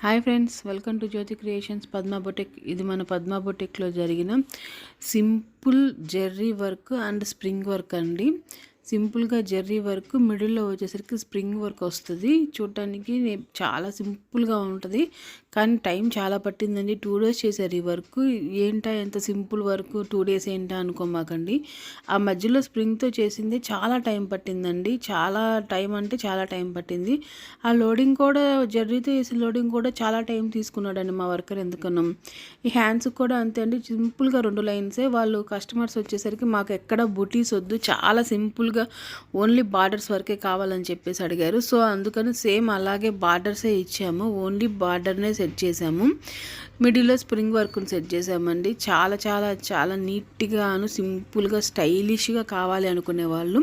Hi friends, welcome to Jyothi creations Padma boutique. ఇది మన పద్మా బొటెక్లో జరిగిన సింపుల్ జెర్రీ వర్క్ అండ్ స్ప్రింగ్ వర్క్ అండి. సింపుల్గా జెర్రీ వర్క్, మిడిల్లో వచ్చేసరికి స్ప్రింగ్ వర్క్ వస్తుంది. చూడటానికి చాలా సింపుల్గా ఉంటుంది, కానీ టైం చాలా పట్టిందండి. 2 days చేశారు ఈ వర్క్. ఏంటా ఎంత సింపుల్ వర్క్, 2 days ఏంటా అనుకోమాకండి. ఆ మధ్యలో స్ప్రింగ్తో చేసింది చాలా టైం పట్టిందండి. చాలా టైం అంటే చాలా టైం పట్టింది. ఆ లోడింగ్ కూడా, జెర్రీతో వేసిన లోడింగ్ కూడా చాలా టైం తీసుకున్నాడండి మా వర్కర్. ఎందుకన్నాం ఈ హ్యాండ్స్కి కూడా అంతే అండి. సింపుల్గా 2 లైన్సే. వాళ్ళు కస్టమర్స్ వచ్చేసరికి మాకు ఎక్కడ బుటీస్ వద్దు, చాలా సింపుల్గా ఓన్లీ బార్డర్స్ వరకే కావాలని చెప్పేసి అడిగారు. సో అందుకని సేమ్ అలాగే బార్డర్సే ఇచ్చాము. ఓన్లీ బార్డర్నే సెట్ చేసాము. మిడిల్లో స్ప్రింగ్ వర్క్ని సెట్ చేసామండి. చాలా చాలా చాలా నీట్గాను సింపుల్గా స్టైలిష్గా కావాలి అనుకునే వాళ్ళు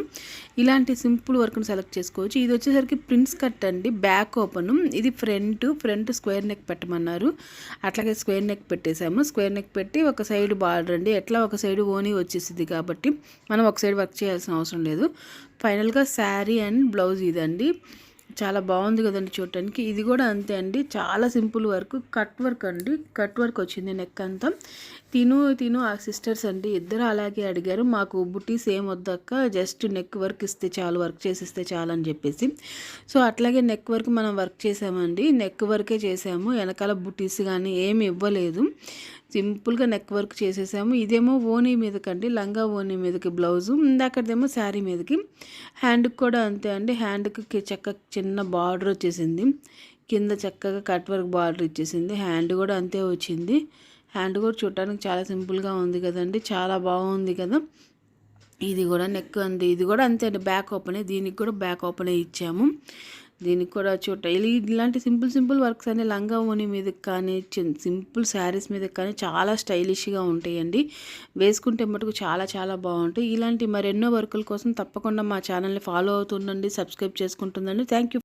ఇలాంటి సింపుల్ వర్క్ని సెలెక్ట్ చేసుకోవచ్చు. ఇది వచ్చేసరికి ప్రిన్స్ కట్ అండి, బ్యాక్ ఓపెన్. ఇది ఫ్రంట్ స్క్వేర్ నెక్ పెట్టమన్నారు. అట్లాగే స్క్వేర్ నెక్ పెట్టేసాము. స్క్వేర్ నెక్ పెట్టి ఒక సైడ్ బార్డర్ అండి. ఎట్లా ఒక సైడ్ ఓనీ వచ్చేసింది కాబట్టి మనం ఒక సైడ్ వర్క్ చేయాల్సిన అవసరం లేదు. ఫైనల్గా శారీ అండ్ బ్లౌజ్ ఇదండి. చాలా బాగుంది కదండి చూడటానికి. ఇది కూడా అంతే అండి, చాలా సింపుల్ వర్క్. కట్ వర్క్ అండి, కట్ వర్క్ వచ్చింది నెక్ అంతా. తిను ఆ సిస్టర్స్ అండి, ఇద్దరు అలాగే అడిగారు. మాకు బుటీస్ ఏం వద్దక్క, జస్ట్ నెక్ వర్క్ ఇస్తే చాలు, వర్క్ చేసిస్తే చాలు అని చెప్పేసి. సో అట్లాగే నెక్ వర్క్ మనం వర్క్ చేసామండి. నెక్ వర్కే చేసాము, వెనకాల బుటీస్ కానీ ఏమి ఇవ్వలేదు. సింపుల్గా నెక్ వర్క్ చేసేసాము. ఇదేమో ఓనీ మీదకండి, లంగా ఓనీ మీదకి బ్లౌజు, ఇందాకదేమో శారీ మీదకి. హ్యాండ్కి కూడా అంతే అండి. హ్యాండ్కి చక్కగా చిన్న బార్డర్ వచ్చేసింది, కింద చక్కగా కట్ వర్క్ బార్డర్ ఇచ్చేసింది. హ్యాండ్ కూడా అంతే వచ్చింది. హ్యాండ్ కూడా చూడటానికి చాలా సింపుల్గా ఉంది కదండి, చాలా బాగుంది కదా. ఇది కూడా నెక్ అండి, ఇది కూడా అంతే అండి, బ్యాక్ ఓపెనే. దీనికి కూడా బ్యాక్ ఓపెనే ఇచ్చాము. దీనికి కూడా ఇలాంటి సింపుల్ వర్క్స్ అన్ని లంగా ఓని మీదకి కానీ, సింపుల్ శారీస్ మీదకి కానీ చాలా స్టైలిష్గా ఉంటాయండి. వేసుకుంటే మటుకు చాలా చాలా బాగుంటాయి. ఇలాంటి మరెన్నో వర్కుల కోసం తప్పకుండా మా ఛానల్ని ఫాలో అవుతుండండి, సబ్స్క్రైబ్ చేసుకుంటుందండి. Thank you.